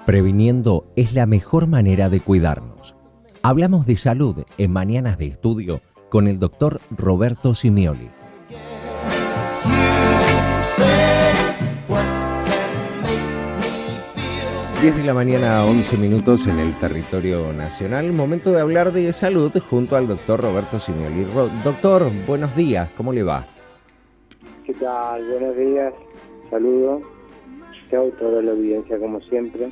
Previniendo es la mejor manera de cuidarnos. Hablamos de salud en Mañanas de Estudio con el doctor Roberto Simioli. 10 de la mañana, 11 minutos en el territorio nacional. Momento de hablar de salud junto al doctor Roberto Simioli. Doctor, buenos días, ¿cómo le va? ¿Qué tal? Buenos días, saludo. Chao, toda la audiencia como siempre.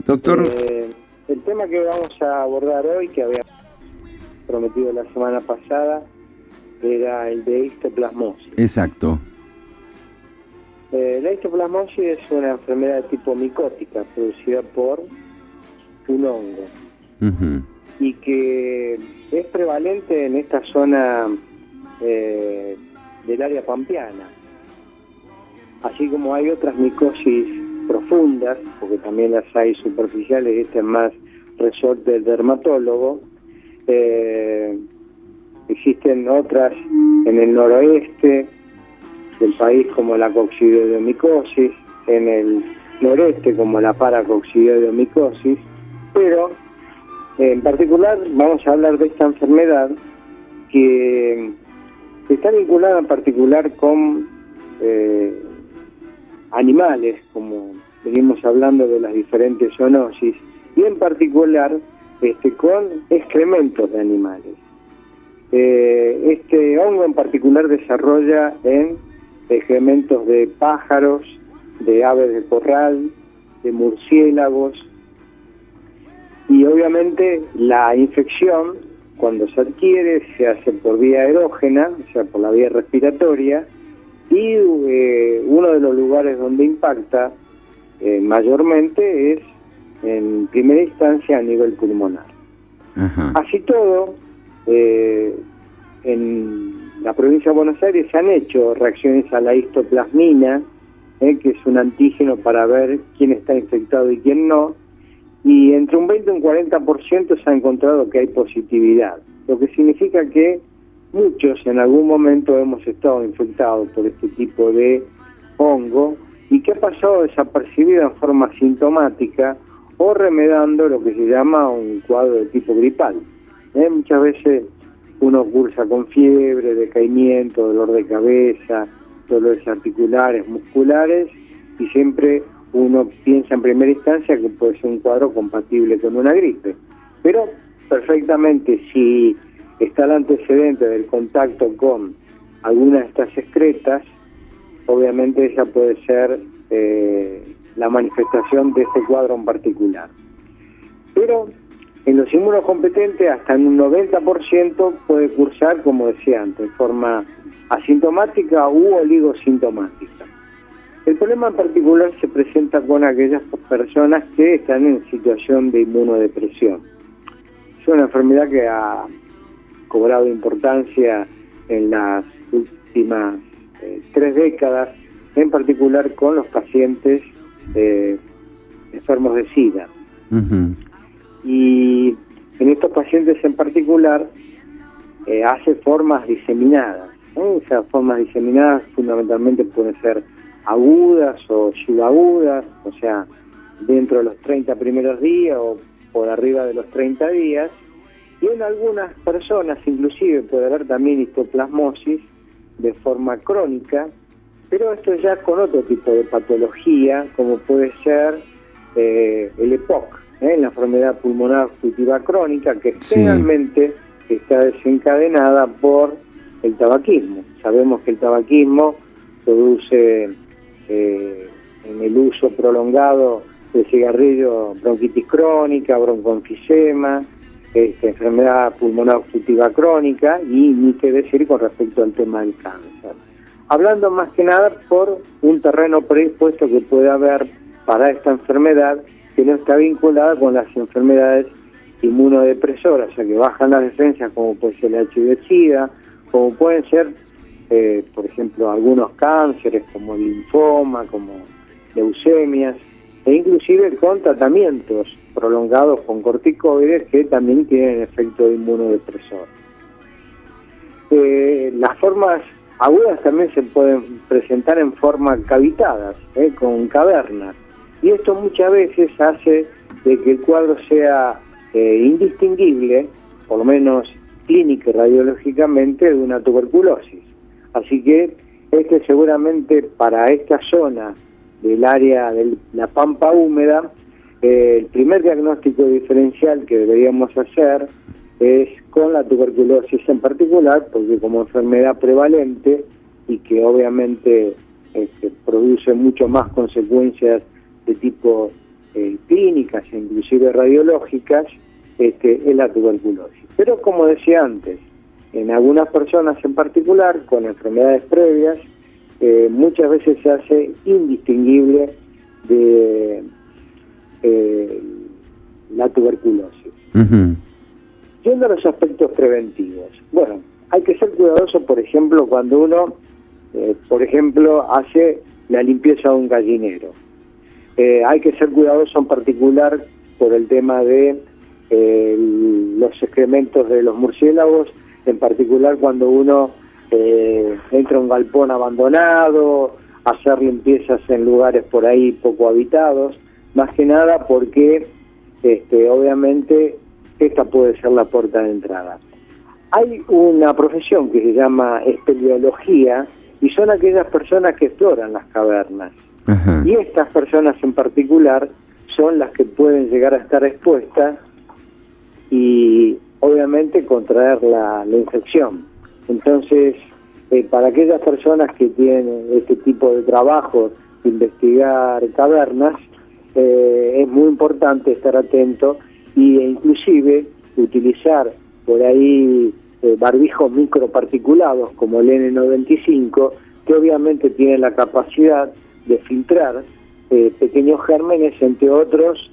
Doctor. El tema que vamos a abordar hoy, que había prometido la semana pasada, era el de histoplasmosis. Exacto. La histoplasmosis es una enfermedad de tipo micótica producida por un hongo y que es prevalente en esta zona del área pampeana, así como hay otras micosis profundas, porque también las hay superficiales, este es más resorte del dermatólogo. Existen otras en el noroeste del país como la coccidioidomicosis, en el noreste como la paracoccidioidomicosis, pero en particular vamos a hablar de esta enfermedad que está vinculada en particular con animales, como venimos hablando de las diferentes zoonosis, y en particular con excrementos de animales. Este hongo en particular desarrolla en excrementos de pájaros, de aves de corral, de murciélagos, y obviamente la infección, cuando se adquiere, se hace por vía erógena, o sea, por la vía respiratoria, y uno de los lugares donde impacta mayormente es en primera instancia a nivel pulmonar. Ajá. Así todo, en la provincia de Buenos Aires se han hecho reacciones a la histoplasmina, que es un antígeno para ver quién está infectado y quién no, y entre un 20 y un 40% se ha encontrado que hay positividad, lo que significa que muchos en algún momento hemos estado infectados por este tipo de hongo y que ha pasado desapercibido en forma sintomática o remedando lo que se llama un cuadro de tipo gripal. Muchas veces uno cursa con fiebre, decaimiento, dolor de cabeza, dolores articulares, musculares, y siempre uno piensa en primera instancia que puede ser un cuadro compatible con una gripe. Pero perfectamente, si está el antecedente del contacto con alguna de estas excretas, obviamente esa puede ser la manifestación de este cuadro en particular. Pero en los inmunocompetentes hasta en un 90% puede cursar, como decía antes, en forma asintomática u oligosintomática. El problema en particular se presenta con aquellas personas que están en situación de inmunodepresión. Es una enfermedad que ha cobrado importancia en las últimas 3 décadas, en particular con los pacientes enfermos de SIDA. Y en estos pacientes en particular hace formas diseminadas. Esas formas diseminadas fundamentalmente pueden ser agudas o subagudas, o sea, dentro de los 30 primeros días o por arriba de los 30 días. Y en algunas personas inclusive puede haber también histoplasmosis de forma crónica, pero esto ya con otro tipo de patología, como puede ser el EPOC, la enfermedad pulmonar obstructiva crónica, que generalmente está desencadenada por el tabaquismo. Sabemos que el tabaquismo produce en el uso prolongado del cigarrillo bronquitis crónica, broncoenfisema, enfermedad pulmonar obstructiva crónica, y ni qué decir con respecto al tema del cáncer. Hablando más que nada por un terreno predispuesto que puede haber para esta enfermedad, que no está vinculada con las enfermedades inmunodepresoras, o sea que bajan las defensas, como puede ser el HIV-Sida, como pueden ser, por ejemplo, algunos cánceres como el linfoma, como leucemias, e inclusive con tratamientos prolongados con corticoides que también tienen efecto inmunodepresor. Las formas agudas también se pueden presentar en forma cavitadas, con cavernas. Y esto muchas veces hace de que el cuadro sea indistinguible, por lo menos clínica y radiológicamente, de una tuberculosis. Así que seguramente para esta zona del área de la pampa húmeda, el primer diagnóstico diferencial que deberíamos hacer es con la tuberculosis en particular, porque como enfermedad prevalente y que obviamente produce mucho más consecuencias de tipo clínicas e inclusive radiológicas, es la tuberculosis. Pero como decía antes, en algunas personas en particular, con enfermedades previas, muchas veces se hace indistinguible de la tuberculosis. Uh-huh. Yendo a los aspectos preventivos, bueno, hay que ser cuidadoso, por ejemplo, cuando uno, por ejemplo, hace la limpieza de un gallinero. Hay que ser cuidadoso en particular por el tema de los excrementos de los murciélagos, en particular cuando uno entra a un galpón abandonado, hacer limpiezas en lugares por ahí poco habitados, más que nada porque obviamente esta puede ser la puerta de entrada. Hay una profesión que se llama espeleología y son aquellas personas que exploran las cavernas. Uh-huh. Y estas personas en particular son las que pueden llegar a estar expuestas y obviamente contraer la infección. Entonces, para aquellas personas que tienen este tipo de trabajo, de investigar cavernas, es muy importante estar atento e inclusive utilizar por ahí barbijos microparticulados como el N95, que obviamente tienen la capacidad de filtrar pequeños gérmenes, entre otros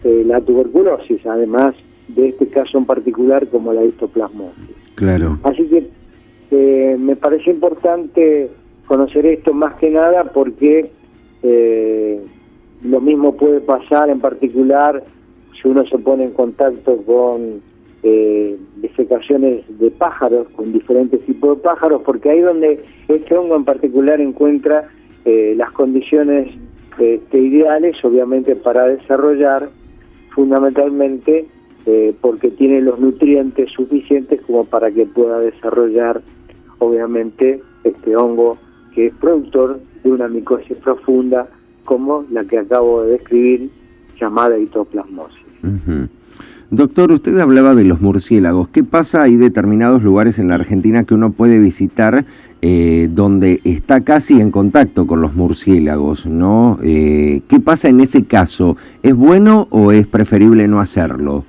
la tuberculosis, además de este caso en particular como la histoplasmosis. Claro. Así que me parece importante conocer esto más que nada porque lo mismo puede pasar en particular si uno se pone en contacto con defecaciones de pájaros, con diferentes tipos de pájaros, porque ahí donde este hongo en particular encuentra las condiciones ideales, obviamente, para desarrollar, fundamentalmente porque tiene los nutrientes suficientes como para que pueda desarrollar, obviamente, este hongo que es productor de una micosis profunda como la que acabo de describir, llamada histoplasmosis. Uh-huh. Doctor, usted hablaba de los murciélagos. ¿Qué pasa? Hay determinados lugares en la Argentina que uno puede visitar donde está casi en contacto con los murciélagos, ¿no? ¿Qué pasa en ese caso? ¿Es bueno o es preferible no hacerlo?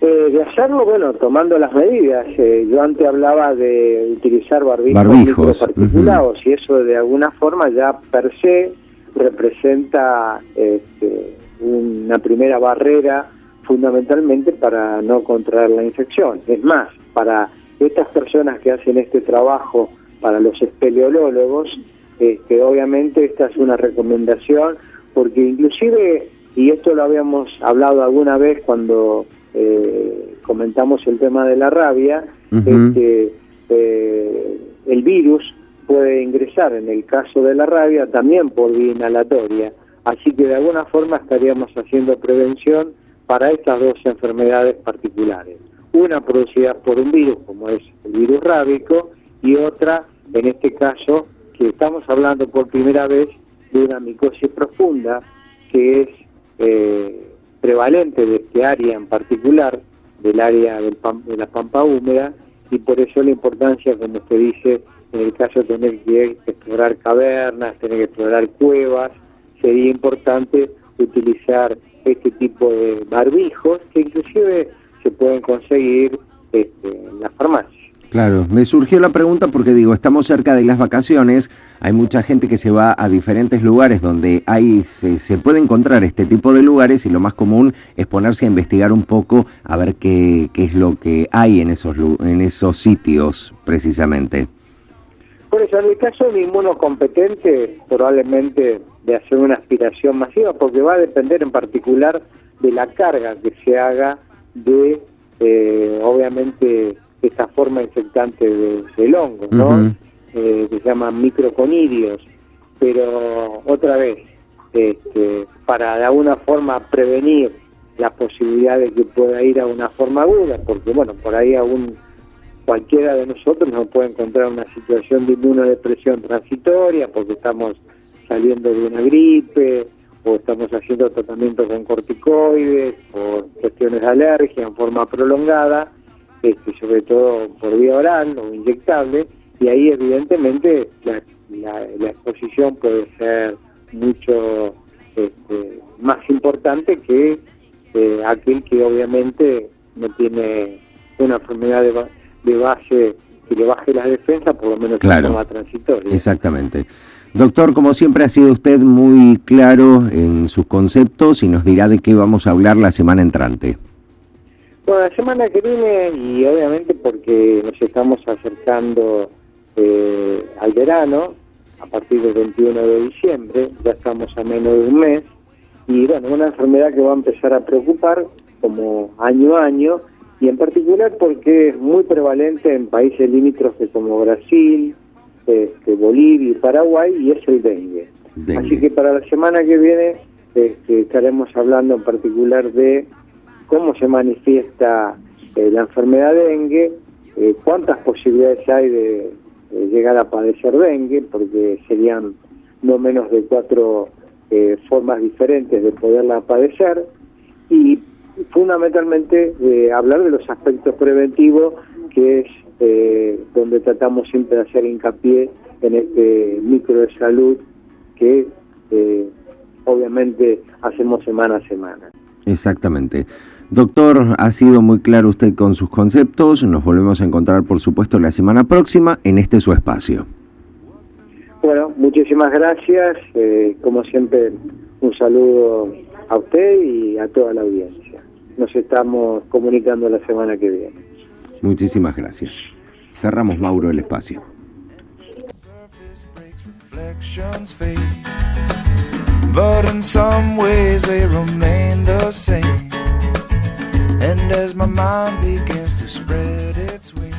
De hacerlo, bueno, tomando las medidas. Yo antes hablaba de utilizar barbijos microparticulados, uh-huh. Y eso de alguna forma ya per se representa una primera barrera fundamentalmente para no contraer la infección. Es más, para estas personas que hacen este trabajo, para los espeleólogos, obviamente esta es una recomendación, porque inclusive, y esto lo habíamos hablado alguna vez cuando comentamos el tema de la rabia, uh-huh. El virus puede ingresar en el caso de la rabia también por vía inhalatoria, así que de alguna forma estaríamos haciendo prevención para estas dos enfermedades particulares, una producida por un virus como es el virus rábico y otra, en este caso, que estamos hablando por primera vez de una micosis profunda que es prevalente de este área en particular, del área de la pampa húmeda, y por eso la importancia, como usted dice, en el caso de tener que explorar cavernas, tener que explorar cuevas, sería importante utilizar este tipo de barbijos que inclusive se pueden conseguir en las farmacias. Claro, me surgió la pregunta porque digo, estamos cerca de las vacaciones, hay mucha gente que se va a diferentes lugares donde se puede encontrar este tipo de lugares y lo más común es ponerse a investigar un poco a ver qué es lo que hay en esos sitios precisamente. Por eso, en el caso de inmunocompetente, probablemente de hacer una aspiración masiva, porque va a depender en particular de la carga que se haga de, obviamente, esta forma infectante del hongo, ¿no? Uh-huh. Que se llaman microconidios. Pero, otra vez, para de alguna forma prevenir la posibilidad de que pueda ir a una forma aguda, porque bueno, por ahí cualquiera de nosotros nos puede encontrar una situación de inmunodepresión transitoria porque estamos saliendo de una gripe o estamos haciendo tratamiento con corticoides por cuestiones de alergia en forma prolongada, sobre todo por vía oral o inyectable, y ahí evidentemente la exposición puede ser mucho más importante que aquel que obviamente no tiene una enfermedad de base que le baje las defensas, por lo menos claro, en forma transitoria. Exactamente. Doctor, como siempre ha sido usted muy claro en sus conceptos y nos dirá de qué vamos a hablar la semana entrante. Bueno, la semana que viene, y obviamente porque nos estamos acercando al verano, a partir del 21 de diciembre, ya estamos a menos de un mes, y bueno, una enfermedad que va a empezar a preocupar como año a año, y en particular porque es muy prevalente en países limítrofes como Brasil, Bolivia y Paraguay, y es el dengue. Así que para la semana que viene estaremos hablando en particular de cómo se manifiesta la enfermedad de dengue, cuántas posibilidades hay de llegar a padecer dengue, porque serían no menos de 4 formas diferentes de poderla padecer, y fundamentalmente hablar de los aspectos preventivos, que es donde tratamos siempre de hacer hincapié en este micro de salud que obviamente hacemos semana a semana. Exactamente. Doctor, ha sido muy claro usted con sus conceptos. Nos volvemos a encontrar, por supuesto, la semana próxima en su espacio. Bueno, muchísimas gracias. Como siempre, un saludo a usted y a toda la audiencia. Nos estamos comunicando la semana que viene. Muchísimas gracias. Cerramos, Mauro, el espacio. But in some ways they remain the same. And as my mind begins to spread its wings